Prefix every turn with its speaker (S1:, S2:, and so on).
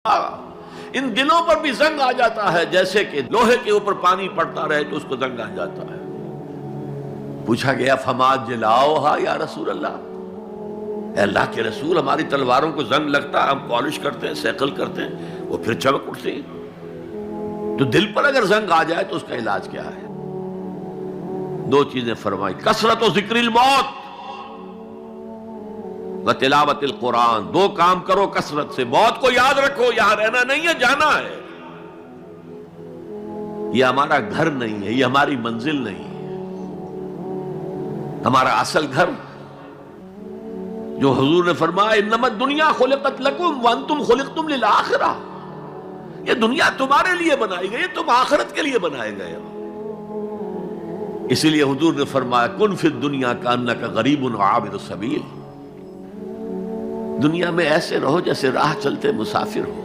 S1: ان دلوں پر بھی زنگ آ جاتا ہے جیسے کہ لوہے کے اوپر پانی پڑتا رہے تو اس کو زنگ آ جاتا ہے۔ پوچھا گیا فما جلاؤہا یا رسول اللہ، اے اللہ کے رسول ہماری تلواروں کو زنگ لگتا ہے، ہم پالش کرتے ہیں، سیکل کرتے ہیں، وہ پھر چمک اٹھتی ہیں، تو دل پر اگر زنگ آ جائے تو اس کا علاج کیا ہے؟ دو چیزیں فرمائی، کثرت و ذکر الموت و تلاوت القرآن۔ دو کام کرو کثرت سے، موت کو یاد رکھو، یہاں رہنا نہیں ہے، جانا ہے، یہ ہمارا گھر نہیں ہے، یہ ہماری منزل نہیں ہے، ہمارا اصل گھر جو حضور نے فرمایا انما الدنیا خلقت لکم وانتم خلقتم للآخرہ، یہ دنیا تمہارے لیے بنائی گئی، تم آخرت کے لیے بنائے گئے ہو۔ اسی لیے حضور نے فرمایا کن فی الدنیا کانک غریب عابر السبیل، دنیا میں ایسے رہو جیسے راہ چلتے مسافر ہو۔